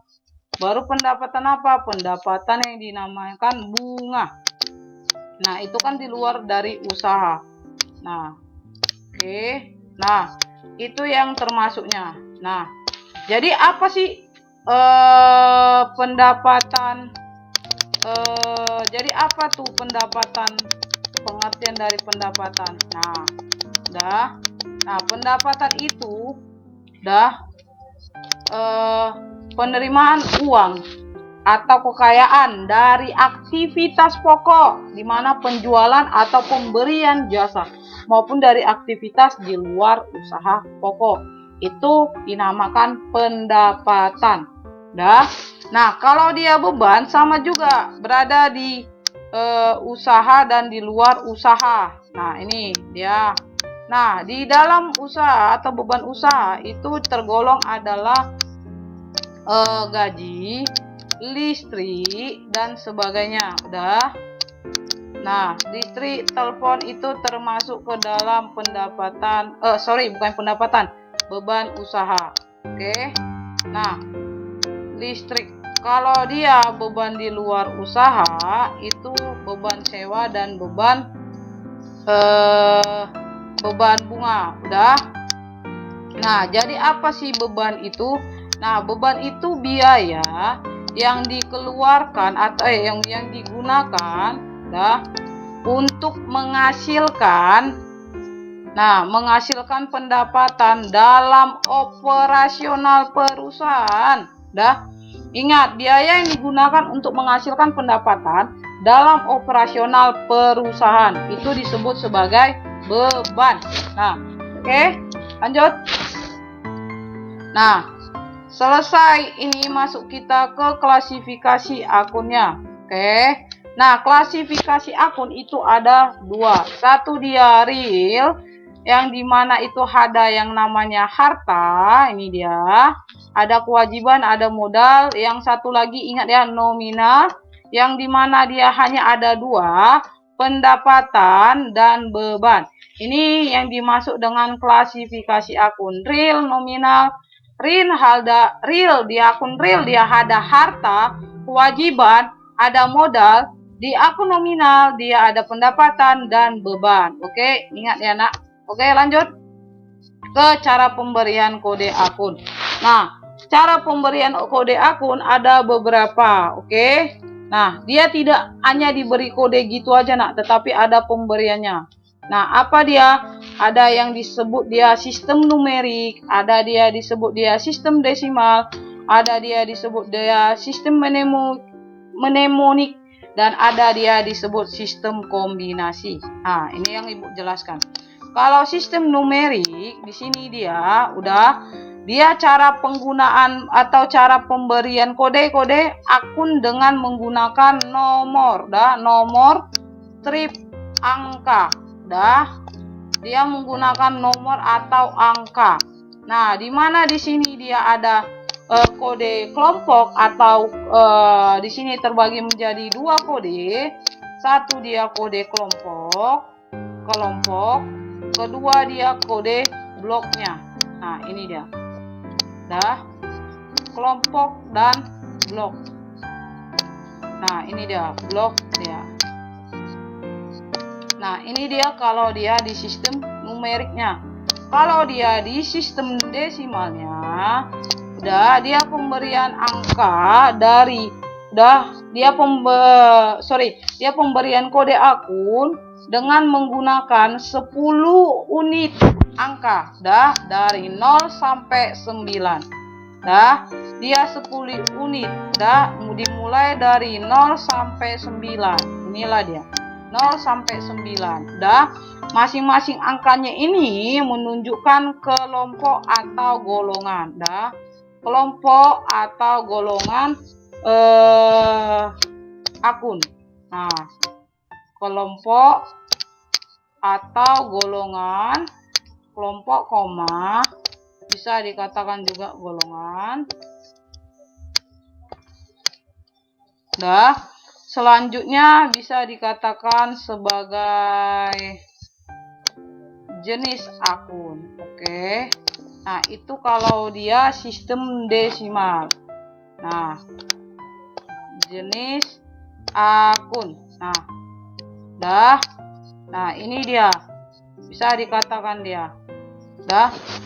Baru pendapatan apa? Pendapatan yang dinamakan bunga. Nah, itu kan di luar dari usaha. Nah, oke. Nah, itu yang termasuknya. Nah, jadi apa sih pendapatan? Jadi apa tuh pendapatan? Pengertian dari pendapatan. Nah, pendapatan itu penerimaan uang atau kekayaan dari aktivitas pokok, di mana penjualan atau pemberian jasa, maupun dari aktivitas di luar usaha pokok. Itu dinamakan pendapatan. Nah, kalau dia beban sama juga, berada di usaha dan di luar usaha. Nah, ini dia. Nah, di dalam usaha atau beban usaha itu tergolong adalah gaji, listrik, dan sebagainya. Nah, listrik, telepon itu termasuk ke dalam pendapatan, bukan pendapatan, beban usaha. Oke. Nah, listrik, kalau dia beban di luar usaha itu beban sewa dan beban bunga. Nah, jadi apa sih beban itu? Nah, beban itu biaya yang dikeluarkan atau yang digunakan untuk menghasilkan pendapatan dalam operasional perusahaan. Ingat, biaya yang digunakan untuk menghasilkan pendapatan dalam operasional perusahaan. Itu disebut sebagai beban. Nah, oke, lanjut. Nah, selesai ini masuk kita ke klasifikasi akunnya. Oke. Nah, klasifikasi akun itu ada dua. Satu dia real, yang dimana itu ada yang namanya harta, ini dia. Ada kewajiban, ada modal. Yang satu lagi ingat ya, nominal, yang dimana dia hanya ada dua, pendapatan dan beban. Ini yang dimasuk dengan klasifikasi akun real, nominal. Real di akun real dia ada harta, kewajiban, ada modal. Di akun nominal dia ada pendapatan dan beban. Oke, ingat ya nak. Oke, lanjut ke cara pemberian kode akun. Nah, cara pemberian kode akun ada beberapa. Oke. Nah, dia tidak hanya diberi kode gitu aja nak, tetapi ada pemberiannya. Nah, apa dia? Ada yang disebut dia sistem numerik, ada dia disebut dia sistem desimal, ada dia disebut dia sistem mnemonik, dan ada dia disebut sistem kombinasi. Nah, ini yang Ibu jelaskan. Kalau sistem numerik di sini dia cara penggunaan atau cara pemberian kode-kode akun dengan menggunakan nomor, nomor strip angka, dia menggunakan nomor atau angka. Nah, di mana di sini dia ada kode kelompok atau di sini terbagi menjadi dua kode. Satu dia kode kelompok, kedua dia kode bloknya. Nah, ini dia. Kelompok dan blok. Nah, ini dia blok dia. Nah, ini dia kalau dia di sistem numeriknya. Kalau dia di sistem desimalnya, dia pemberian angka dari dia pemberian kode akun dengan menggunakan 10 unit angka, dari 0 sampai 9. Dia 10 unit, dimulai dari 0 sampai 9. Inilah dia. 0 sampai 9. Masing-masing angkanya ini menunjukkan kelompok atau golongan. Kelompok atau golongan akun. Nah, kelompok atau golongan, kelompok koma, bisa dikatakan juga golongan. Selanjutnya bisa dikatakan sebagai jenis akun. Oke. Nah, itu kalau dia sistem desimal. Nah, jenis akun. Nah, ini dia. Bisa dikatakan dia.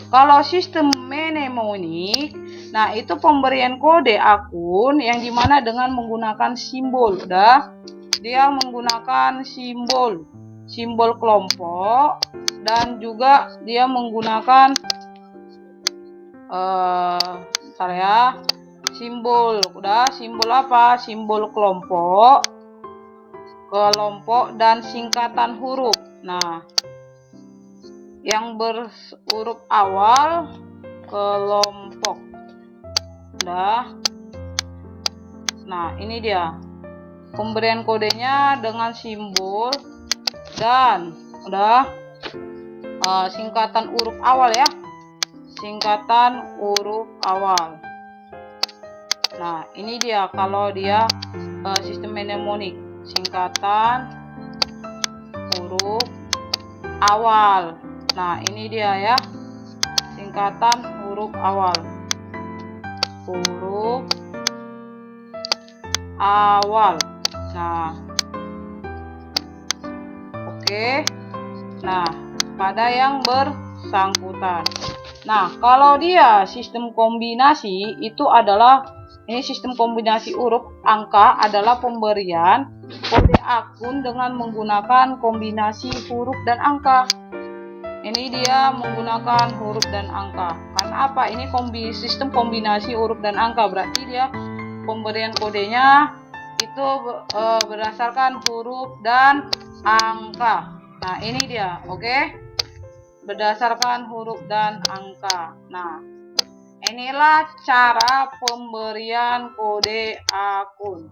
Kalau sistem mnemonik, nah itu pemberian kode akun yang dimana dengan menggunakan simbol. Dia menggunakan simbol kelompok, dan juga dia menggunakan simbol apa? Simbol kelompok dan singkatan huruf. Nah, yang berhuruf awal kelompok. Nah, ini dia pemberian kodenya dengan simbol dan singkatan huruf awal ya. Singkatan huruf awal. Nah, ini dia kalau dia sistem mnemonik, singkatan huruf awal. Nah, ini dia ya, singkatan huruf awal. Huruf awal. Nah, oke. Nah, pada yang bersangkutan. Nah, kalau dia sistem kombinasi itu adalah sistem kombinasi huruf angka adalah pemberian kode akun dengan menggunakan kombinasi huruf dan angka. Ini dia menggunakan huruf dan angka. Karena apa? Ini sistem kombinasi huruf dan angka, berarti dia pemberian kodenya itu berdasarkan huruf dan angka. Nah, ini dia, oke? Berdasarkan huruf dan angka. Nah, inilah cara pemberian kode akun.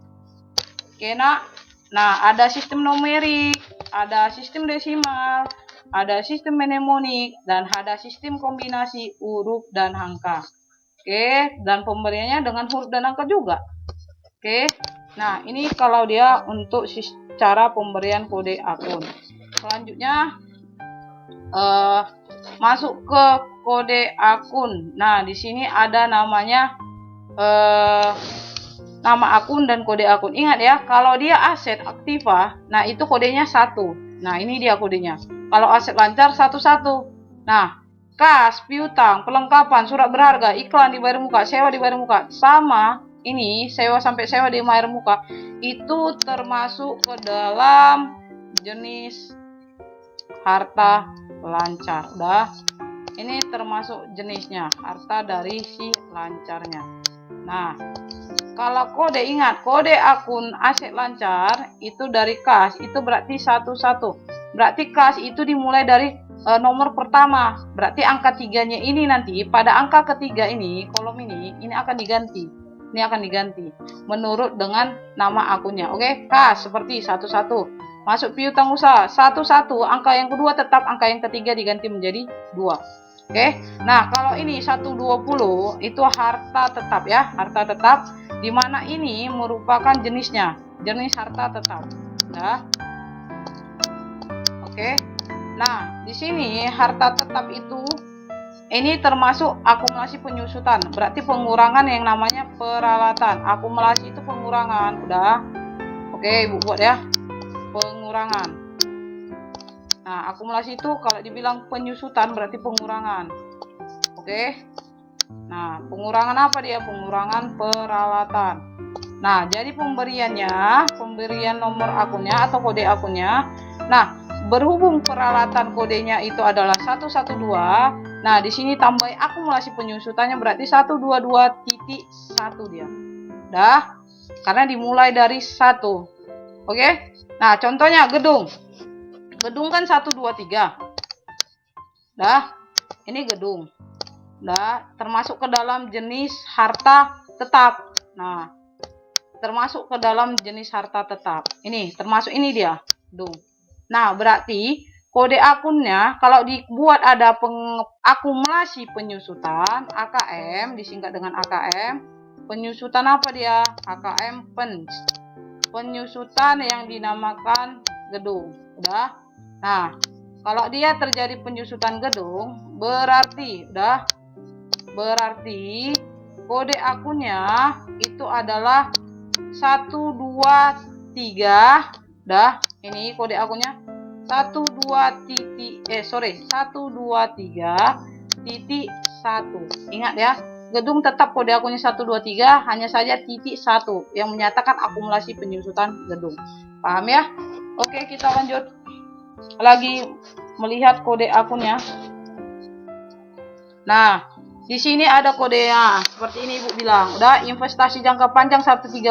Oke, nak. Nah, ada sistem numerik, ada sistem desimal, ada sistem mnemonik, dan ada sistem kombinasi huruf dan angka. Oke, dan pemberiannya dengan huruf dan angka juga. Oke, nah ini kalau dia untuk cara pemberian kode akun. Selanjutnya masuk ke kode akun. Nah, di sini ada namanya nama akun dan kode akun. Ingat ya, kalau dia aset aktiva, nah itu kodenya 1. Nah, ini dia kodenya. Kalau aset lancar 11. Nah, kas, piutang, pelengkapan, surat berharga, iklan dibayar muka, sewa dibayar muka, sama ini sewa sampai sewa dibayar muka, itu termasuk ke dalam jenis harta lancar. Udah, ini termasuk jenisnya, harta dari si lancarnya. Nah, kalau kode, ingat, kode akun aset lancar itu dari kas, itu berarti 11. Berarti kas itu dimulai dari nomor pertama. Berarti angka 3-nya ini nanti pada angka ketiga ini, kolom ini akan diganti. Ini akan diganti menurut dengan nama akunnya. Oke, kas seperti 11. Masuk piutang usaha 11, angka yang kedua tetap, angka yang ketiga diganti menjadi 2. Oke. Nah, kalau ini 120 itu harta tetap ya, harta tetap, di mana ini merupakan jenisnya, jenis harta tetap. Nah, oke. Nah, di sini harta tetap itu ini termasuk akumulasi penyusutan, berarti pengurangan yang namanya peralatan. Akumulasi itu pengurangan, udah. Oke, Ibu buat ya, pengurangan. Nah, akumulasi itu kalau dibilang penyusutan berarti pengurangan. Oke. Nah, pengurangan apa dia? Pengurangan peralatan. Nah, jadi pemberiannya, pemberian nomor akunnya atau kode akunnya. Nah, berhubung peralatan kodenya itu adalah 112. Nah, di sini tambah akumulasi penyusutannya berarti 122.1 dia. Dah, karena dimulai dari 1. Oke. Nah, contohnya gedung. Gedung kan 123. Dah, ini gedung. Dah, termasuk ke dalam jenis harta tetap. Nah, termasuk ke dalam jenis harta tetap. Ini termasuk, ini dia, gedung. Nah, berarti kode akunnya kalau dibuat ada akumulasi penyusutan, AKM, disingkat dengan AKM. Penyusutan apa dia? AKM penyusutan yang dinamakan gedung. Udah. Nah, kalau dia terjadi penyusutan gedung, berarti kode akunnya itu adalah 123. Dah, ini kode akunnya 123.1. Ingat ya, gedung tetap kode akunnya 123, hanya saja titik 1 yang menyatakan akumulasi penyusutan gedung. Paham ya? Oke, kita lanjut lagi melihat kode akunnya. Nah, di sini ada kodenya seperti ini, Ibu bilang. Udah, investasi jangka panjang 130.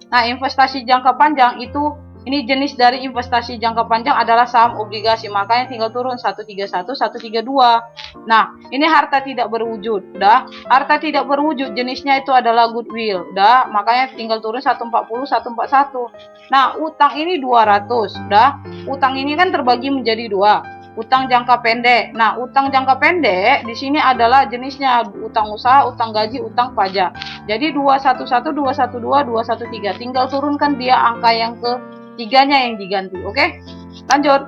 Nah, investasi jangka panjang itu, ini jenis dari investasi jangka panjang adalah saham obligasi. Makanya tinggal turun 131, 132. Nah, ini harta tidak berwujud. Udah, harta tidak berwujud jenisnya itu adalah goodwill. Udah, makanya tinggal turun 140, 141. Nah, utang ini 200. Udah, utang ini kan terbagi menjadi 2. Utang jangka pendek. Nah, utang jangka pendek di sini adalah jenisnya utang usaha, utang gaji, utang pajak. Jadi 211, 212, 213. Tinggal turunkan dia angka yang ketiganya yang diganti. Oke? Lanjut.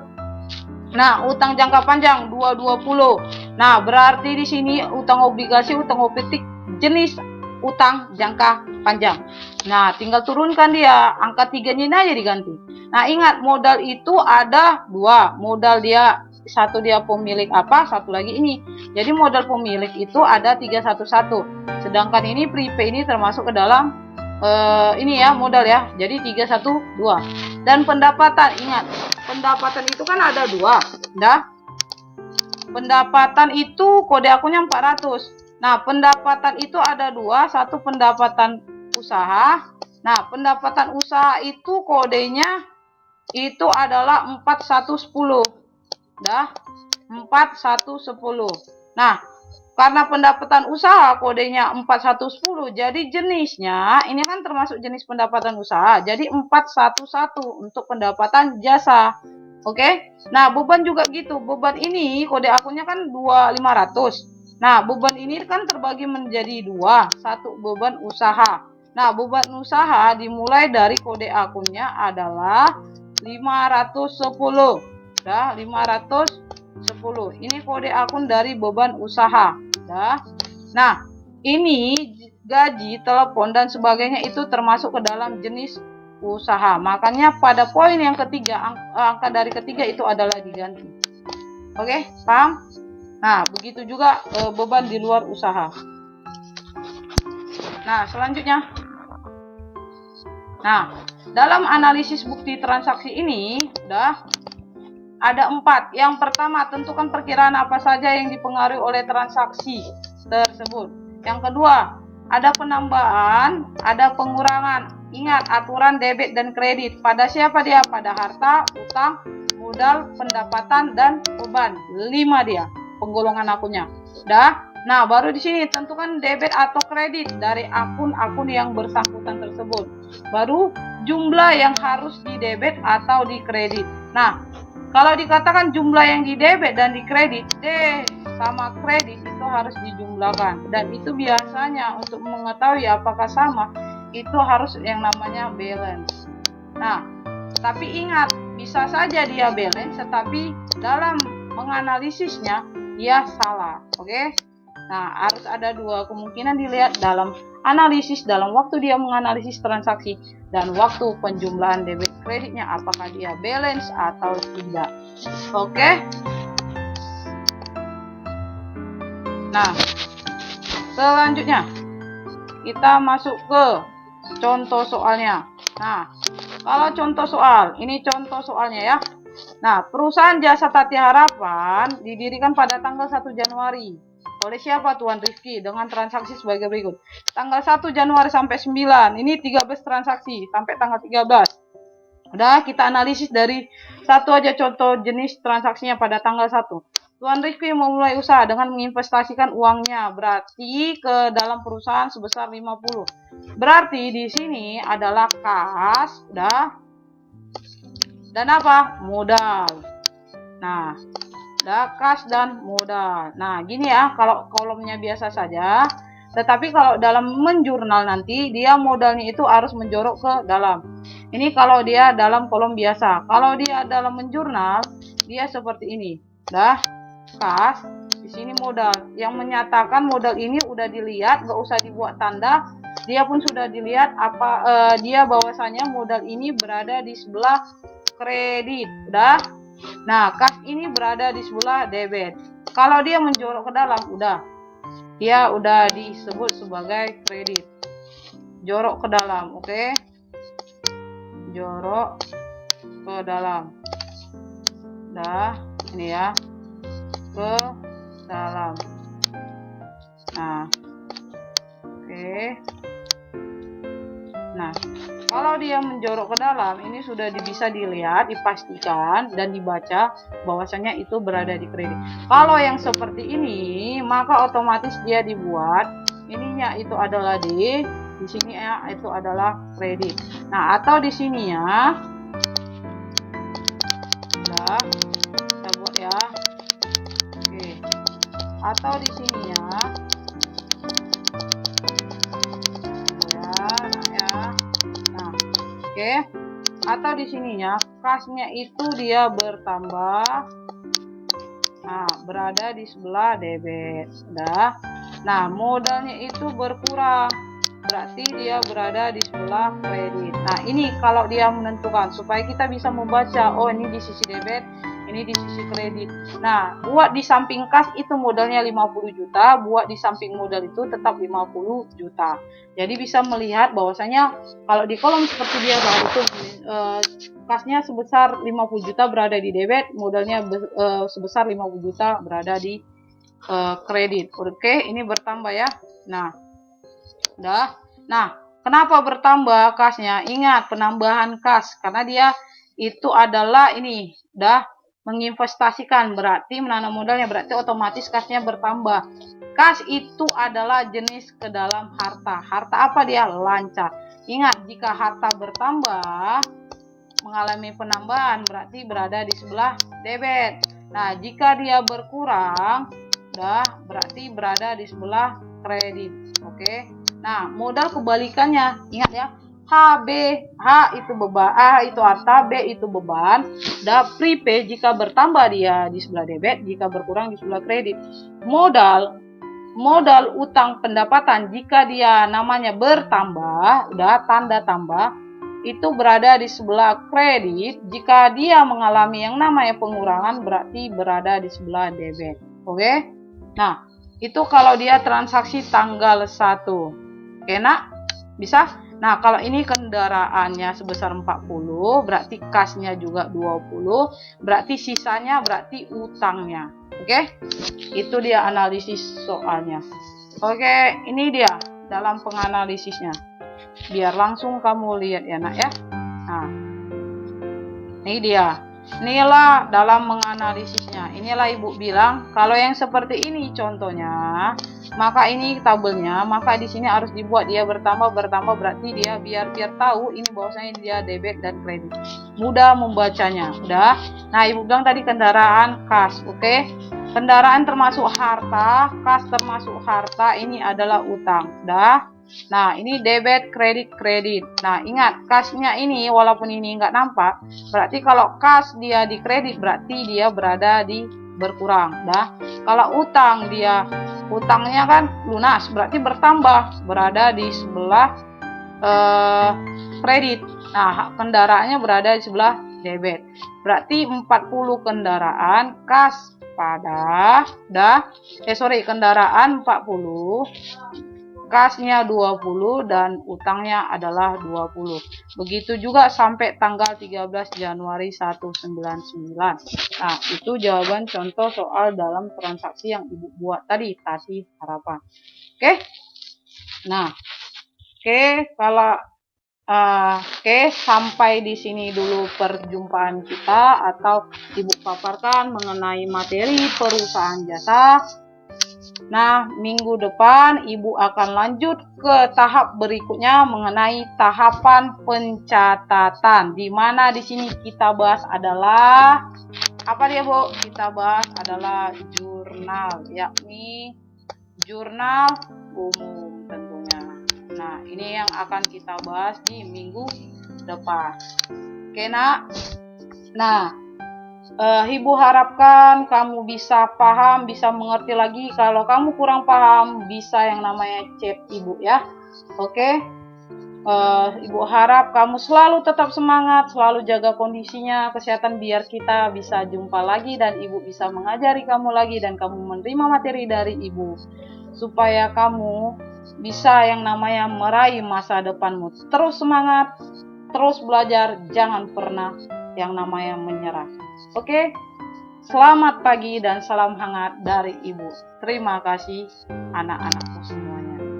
Nah, utang jangka panjang 220. Nah, berarti di sini utang obligasi, utang obligatif jenis utang jangka panjang. Nah, tinggal turunkan dia angka 3-nya aja diganti. Nah, ingat modal itu ada 2. Modal dia, satu dia pemilik apa, satu lagi ini. Jadi modal pemilik itu ada 311. Sedangkan ini prepay ini termasuk ke dalam ini ya, modal ya. Jadi 312. Dan pendapatan, ingat, pendapatan itu kan ada 2. Nah, pendapatan itu kode akunnya 400. Nah, pendapatan itu ada 2, satu pendapatan usaha, Nah, pendapatan usaha itu kodenya itu adalah 4110. Dah, 4110. Nah, karena pendapatan usaha kodenya 4110, jadi jenisnya ini kan termasuk jenis pendapatan usaha. Jadi 411 untuk pendapatan jasa. Oke. Nah, beban juga gitu. Beban ini kode akunnya kan 2500. Nah, beban ini kan terbagi menjadi dua. Satu beban usaha. Nah, beban usaha dimulai dari kode akunnya adalah 510. Dah, 510. Ini kode akun dari beban usaha. Dah. Nah, ini gaji, telepon dan sebagainya itu termasuk ke dalam jenis usaha. Makanya pada poin yang ketiga, angka dari ketiga itu adalah diganti. Oke, paham? Nah, begitu juga beban di luar usaha. Nah, selanjutnya. Nah, dalam analisis bukti transaksi ini udah ada 4. Yang pertama, tentukan perkiraan apa saja yang dipengaruhi oleh transaksi tersebut. Yang kedua, ada penambahan, ada pengurangan. Ingat aturan debit dan kredit. Pada siapa dia? Pada harta, utang, modal, pendapatan, dan beban. 5 dia penggolongan akunnya. Dah. Nah, baru di sini tentukan debit atau kredit dari akun-akun yang bersangkutan tersebut. Baru jumlah yang harus di debit atau di kredit. Nah, kalau dikatakan jumlah yang di debit dan di kredit, D sama kredit itu harus dijumlahkan. Dan itu biasanya untuk mengetahui apakah sama, itu harus yang namanya balance. Nah, tapi ingat, bisa saja dia balance, tetapi dalam menganalisisnya dia salah. Oke? Nah, harus ada dua kemungkinan dilihat dalam analisis, dalam waktu dia menganalisis transaksi dan waktu penjumlahan debit kreditnya, apakah dia balance atau tidak. Oke. Nah, selanjutnya kita masuk ke contoh soalnya. Nah, kalau contoh soal, ini contoh soalnya ya. Nah, perusahaan Jasa Tati Harapan didirikan pada tanggal 1 Januari. Oleh siapa? Tuan Rifki, dengan transaksi sebagai berikut. Tanggal 1 Januari sampai 9, ini 13 transaksi sampai tanggal 13. Udah, kita analisis dari satu aja contoh jenis transaksinya pada tanggal 1. Tuan Rifki memulai usaha dengan menginvestasikan uangnya, berarti ke dalam perusahaan sebesar 50. Berarti di sini adalah kas, udah. Dan apa? Modal. Nah, kas dan modal. Nah, gini ya, kalau kolomnya biasa saja. Tetapi kalau dalam menjurnal nanti, dia modalnya itu harus menjorok ke dalam. Ini kalau dia dalam kolom biasa. Kalau dia dalam menjurnal, dia seperti ini. Dah, kas, di sini modal. Yang menyatakan modal ini udah dilihat, nggak usah dibuat tanda. Dia pun sudah dilihat dia bahwasanya modal ini berada di sebelah kredit. Udah. Nah, kas ini berada di sebelah debit. Kalau dia menjorok ke dalam, udah. Dia udah disebut sebagai kredit. Jorok ke dalam, oke? Jorok ke dalam. Udah, ini ya. Ke dalam. Nah. Oke. Nah, kalau dia menjorok ke dalam, ini sudah bisa dilihat, dipastikan, dan dibaca bahwasanya itu berada di kredit. Kalau yang seperti ini, maka otomatis dia dibuat, ininya itu adalah di sini ya, itu adalah kredit. Nah, atau di sini ya, udah, kita buat ya, oke. Atau di sini ya, oke. Atau di sininya kasnya itu dia bertambah. Nah, berada di sebelah debit. Sudah. Nah, modalnya itu berkurang. Berarti dia berada di sebelah kredit. Nah, ini kalau dia menentukan supaya kita bisa membaca, oh ini di sisi debit, ini di sisi kredit. Nah, buat di samping kas itu modalnya 50 juta, buat di samping modal itu tetap 50 juta. Jadi bisa melihat bahwasanya kalau di kolom seperti dia itu kasnya sebesar 50 juta berada di debit, modalnya sebesar 50 juta berada di kredit. Oke, ini bertambah ya. Nah, udah. Nah, Kenapa bertambah kasnya? Ingat penambahan kas karena dia itu adalah ini udah menginvestasikan, berarti menanam modalnya, berarti otomatis kasnya bertambah. Kas itu adalah jenis ke dalam harta. Harta apa dia? Lancar. Ingat, jika harta bertambah mengalami penambahan berarti berada di sebelah debit. Nah, jika dia berkurang berarti berada di sebelah kredit. Oke. Nah, modal kebalikannya. Ingat ya. H, B, H itu beban, A itu harta, B itu beban. Prepaid jika bertambah dia di sebelah debit, jika berkurang di sebelah kredit. Modal utang pendapatan jika dia namanya bertambah, tanda tambah, itu berada di sebelah kredit. Jika dia mengalami yang namanya pengurangan berarti berada di sebelah debit. Oke? Nah, itu kalau dia transaksi tanggal 1. Oke, nak? Bisa? Nah, kalau ini kendaraannya sebesar 40, berarti kasnya juga 20, berarti sisanya berarti utangnya. Oke? Itu dia analisis soalnya. Oke, ini dia dalam penganalisisnya. Biar langsung kamu lihat ya, nak ya. Nah, ini dia. Inilah dalam menganalisisnya. Inilah ibu bilang, kalau yang seperti ini contohnya, maka ini tabelnya, maka di sini harus dibuat dia bertambah berarti dia biar tahu ini bahwasanya dia debit dan kredit. Mudah membacanya, udah. Nah, ibu bilang tadi kendaraan kas, oke? Kendaraan termasuk harta, kas termasuk harta, ini adalah utang, udah. Nah, ini debit, kredit. Nah, ingat, kasnya ini walaupun ini nggak nampak, berarti kalau kas dia di kredit, berarti dia berada di berkurang. Kalau utangnya kan lunas, berarti bertambah, berada di sebelah kredit. Nah, kendaraannya berada di sebelah debit. Berarti 40 kendaraan kas pada kendaraan 40, kasnya 20 dan utangnya adalah 20. Begitu juga sampai tanggal 13 Januari 199. Nah, itu jawaban contoh soal dalam transaksi yang ibu buat tadi, kasih harapan. Oke? Nah, kalau sampai di sini dulu perjumpaan kita atau ibu paparkan mengenai materi perusahaan jasa. Nah, minggu depan ibu akan lanjut ke tahap berikutnya mengenai tahapan pencatatan. Di mana di sini kita bahas adalah apa dia, Bu? Kita bahas adalah jurnal, yakni jurnal umum tentunya. Nah, ini yang akan kita bahas di minggu depan. Oke, nak? Nah, ibu harapkan kamu bisa paham, bisa mengerti lagi. Kalau kamu kurang paham, bisa yang namanya chat ibu ya. Oke? Ibu harap kamu selalu tetap semangat, selalu jaga kondisinya, kesehatan, biar kita bisa jumpa lagi dan ibu bisa mengajari kamu lagi dan kamu menerima materi dari ibu. Supaya kamu bisa yang namanya meraih masa depanmu. Terus semangat, terus belajar, jangan pernah yang namanya menyerah. Oke, selamat pagi dan salam hangat dari ibu. Terima kasih anak-anakku semuanya.